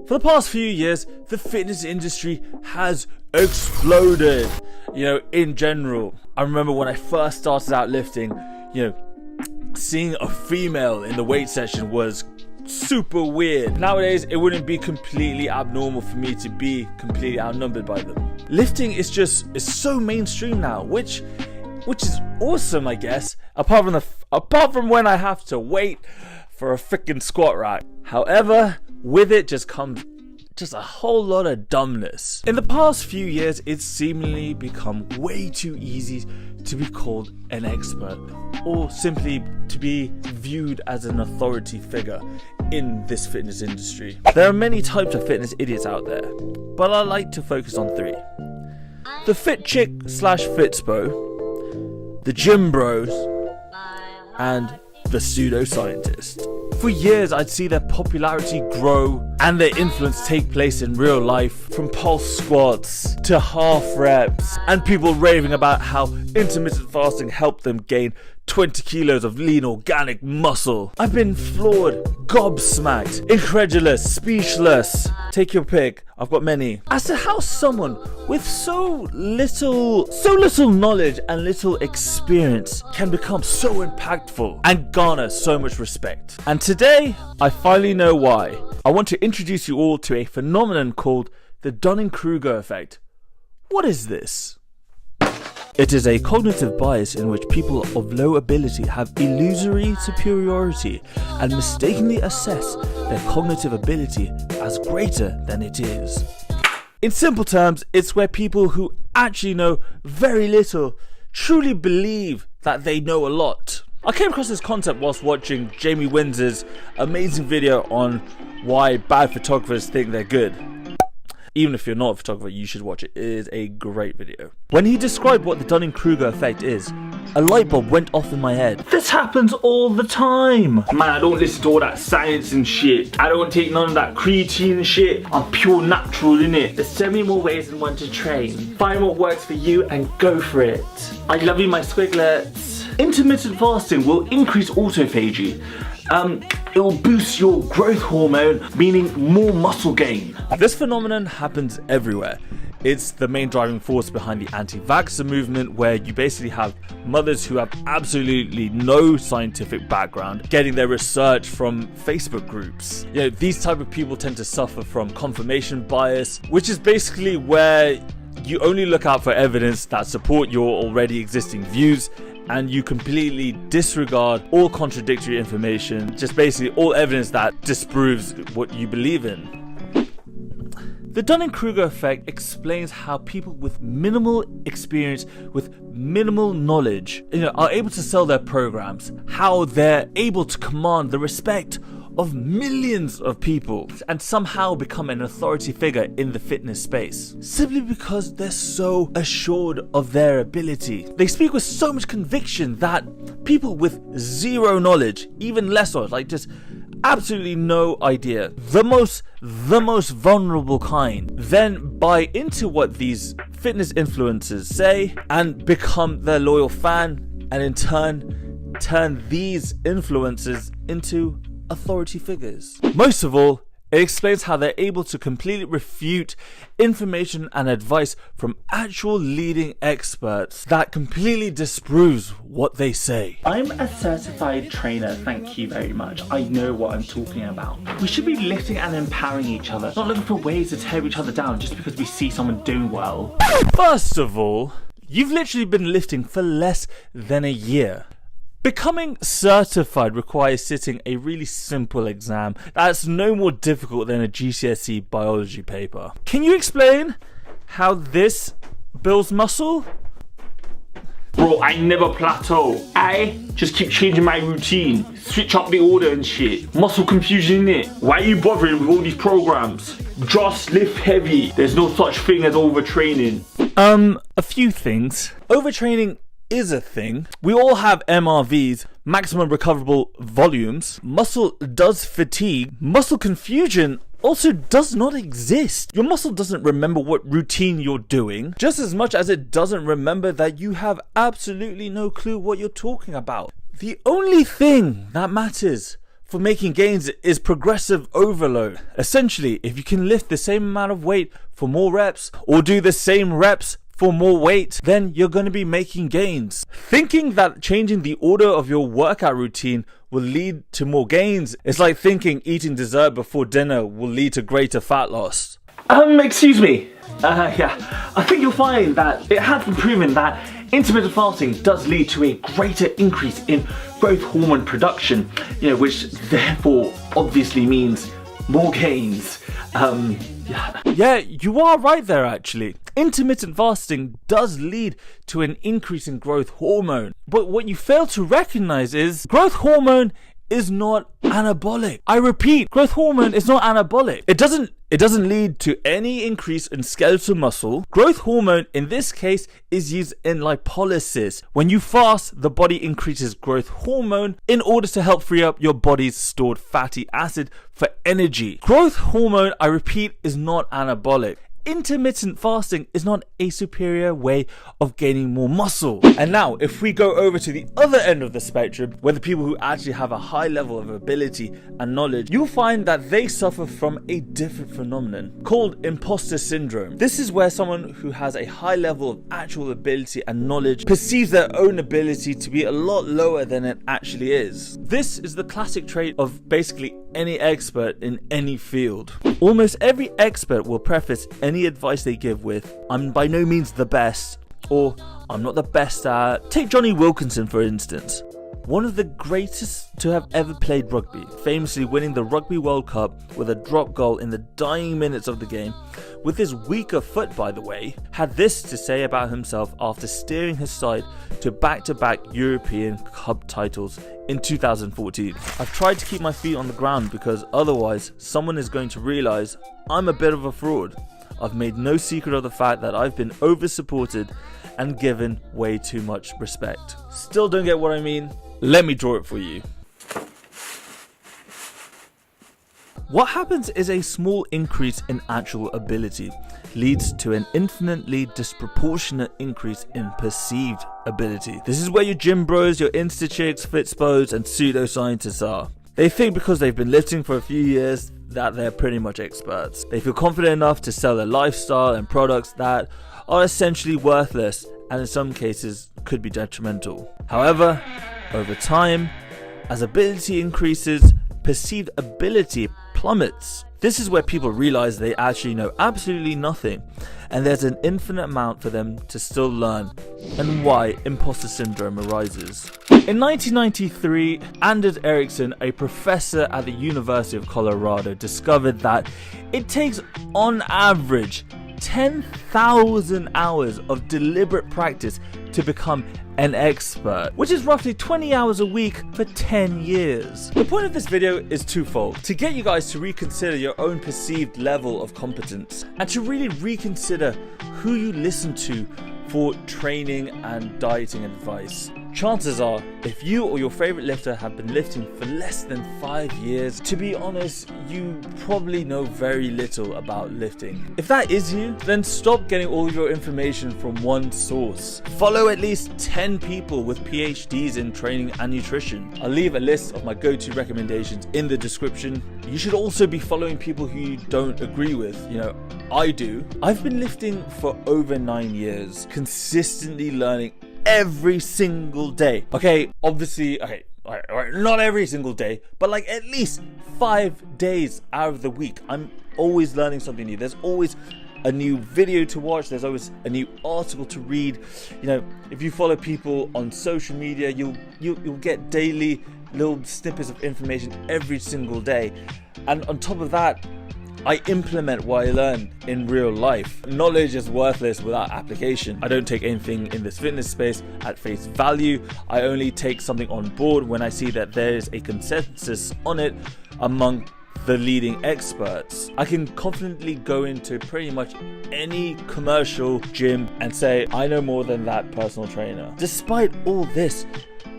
For the past few years, the fitness industry has exploded, in general. I remember when I first started out lifting, seeing a female in the weight section was super weird. Nowadays, it wouldn't be completely abnormal for me to be completely outnumbered by them. Lifting is so mainstream now, which is awesome, I guess, apart from when I have to wait for a freaking squat rack. However, with it just comes a whole lot of dumbness. In the past few years, it's seemingly become way too easy to be called an expert, or simply to be viewed as an authority figure in this fitness industry. There are many types of fitness idiots out there, but I like to focus on three: the fit chick / fitspo, the gym bros, and the pseudoscientist. For years, I'd see their popularity grow and their influence take place in real life, from pulse squats to half reps, and people raving about how intermittent fasting helped them gain 20 kilos of lean organic muscle. I've been floored, gobsmacked, incredulous, speechless, take your pick, I've got many, as to how someone with so little knowledge and little experience can become so impactful and garner so much respect. And today, I finally know why. I want to introduce you all to a phenomenon called the Dunning-Kruger Effect. What is this? It is a cognitive bias in which people of low ability have illusory superiority and mistakenly assess their cognitive ability as greater than it is. In simple terms, it's where people who actually know very little truly believe that they know a lot. I came across this concept whilst watching Jamie Windsor's amazing video on why bad photographers think they're good. Even if you're not a photographer, you should watch it. It is a great video. When he described what the Dunning-Kruger effect is, a light bulb went off in my head. This happens all the time. Man, I don't listen to all that science and shit. I don't take none of that creatine and shit. I'm pure natural, innit? There's so many more ways than one to train. Find what works for you and go for it. I love you, my squiglets. Intermittent fasting will increase autophagy. It will boost your growth hormone, meaning more muscle gain. This phenomenon happens everywhere. It's the main driving force behind the anti-vaxxer movement, where you basically have mothers who have absolutely no scientific background getting their research from Facebook groups. These type of people tend to suffer from confirmation bias, which is basically where you only look out for evidence that support your already existing views, and you completely disregard all contradictory information, just basically all evidence that disproves what you believe in. The Dunning-Kruger effect explains how people with minimal experience, with minimal knowledge, are able to sell their programs, how they're able to command the respect of millions of people and somehow become an authority figure in the fitness space, simply because they're so assured of their ability. They speak with so much conviction that people with zero knowledge, even less knowledge, like just absolutely no idea, the most vulnerable kind, then buy into what these fitness influencers say and become their loyal fan, and in turn these influencers into authority figures. Most of all, it explains how they're able to completely refute information and advice from actual leading experts that completely disproves what they say. I'm a certified trainer, thank you very much. I know what I'm talking about. We should be lifting and empowering each other, not looking for ways to tear each other down just because we see someone doing well. First of all, you've literally been lifting for less than a year. Becoming certified requires sitting a really simple exam that's no more difficult than a GCSE biology paper. Can you explain how this builds muscle? Bro, I never plateau. I just keep changing my routine, switch up the order and shit. Muscle confusion, innit? Why are you bothering with all these programs? Just lift heavy. There's no such thing as overtraining. A few things. Overtraining is a thing. We all have MRVs, maximum recoverable volumes. Muscle does fatigue. Muscle confusion also does not exist. Your muscle doesn't remember what routine you're doing, just as much as it doesn't remember that you have absolutely no clue what you're talking about. The only thing that matters for making gains is progressive overload. Essentially, if you can lift the same amount of weight for more reps or do the same reps for more weight, then you're going to be making gains. Thinking that changing the order of your workout routine will lead to more gains is like thinking eating dessert before dinner will lead to greater fat loss. Excuse me. Yeah, I think you'll find that it has been proven that intermittent fasting does lead to a greater increase in growth hormone production, which therefore obviously means more gains. Yeah, you are right there actually. Intermittent fasting does lead to an increase in growth hormone. But what you fail to recognize is growth hormone is not anabolic. I repeat, growth hormone is not anabolic. It doesn't lead to any increase in skeletal muscle. Growth hormone in this case is used in lipolysis. When you fast, the body increases growth hormone in order to help free up your body's stored fatty acid for energy. Growth hormone, I repeat, is not anabolic. Intermittent fasting is not a superior way of gaining more muscle. And now, if we go over to the other end of the spectrum, where the people who actually have a high level of ability and knowledge, you'll find that they suffer from a different phenomenon called imposter syndrome. This is where someone who has a high level of actual ability and knowledge perceives their own ability to be a lot lower than it actually is. This is the classic trait of basically any expert in any field. Almost every expert will preface any advice they give with, "I'm by no means the best," or "I'm not the best at." Take Johnny Wilkinson for instance. One of the greatest to have ever played rugby, famously winning the Rugby World Cup with a drop goal in the dying minutes of the game, with his weaker foot by the way, had this to say about himself after steering his side to back-to-back European Cup titles in 2014. "I've tried to keep my feet on the ground because otherwise someone is going to realise I'm a bit of a fraud. I've made no secret of the fact that I've been over-supported and given way too much respect." Still don't get what I mean? Let me draw it for you. What happens is a small increase in actual ability leads to an infinitely disproportionate increase in perceived ability. This is where your gym bros, your Insta chicks, Fitspos, and pseudoscientists are. They think because they've been lifting for a few years that they're pretty much experts. They feel confident enough to sell their lifestyle and products that are essentially worthless and in some cases could be detrimental. However, over time, as ability increases, perceived ability plummets. This is where people realize they actually know absolutely nothing and there's an infinite amount for them to still learn, and why imposter syndrome arises. In 1993, Anders Ericsson, a professor at the University of Colorado, discovered that it takes on average 10,000 hours of deliberate practice to become an expert, which is roughly 20 hours a week for 10 years. The point of this video is twofold: to get you guys to reconsider your own perceived level of competence, and to really reconsider who you listen to for training and dieting advice. Chances are, if you or your favorite lifter have been lifting for less than 5 years, to be honest, you probably know very little about lifting. If that is you, then stop getting all of your information from one source. Follow at least 10 people with PhDs in training and nutrition. I'll leave a list of my go-to recommendations in the description. You should also be following people who you don't agree with. I do. I've been lifting for over 9 years, consistently learning every single day. Obviously, not every single day, but like at least 5 days out of the week, I'm always learning something new. There's always a new video to watch. There's always a new article to read. If you follow people on social media, you'll get daily little snippets of information every single day. And on top of that, I implement what I learn in real life. Knowledge is worthless without application. I don't take anything in this fitness space at face value. I only take something on board when I see that there is a consensus on it among the leading experts. I can confidently go into pretty much any commercial gym and say, I know more than that personal trainer. Despite all this,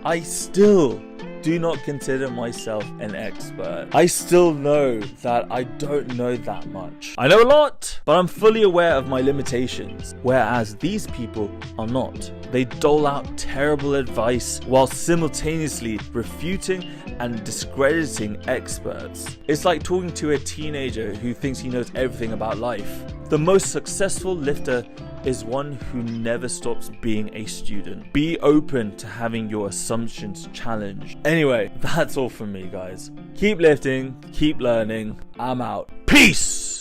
I still do not consider myself an expert. I still know that I don't know that much. I know a lot, but I'm fully aware of my limitations, whereas these people are not. They dole out terrible advice while simultaneously refuting and discrediting experts. It's like talking to a teenager who thinks he knows everything about life. The most successful lifter is one who never stops being a student. Be open to having your assumptions challenged. Anyway, that's all from me, guys. Keep lifting, keep learning. I'm out. Peace!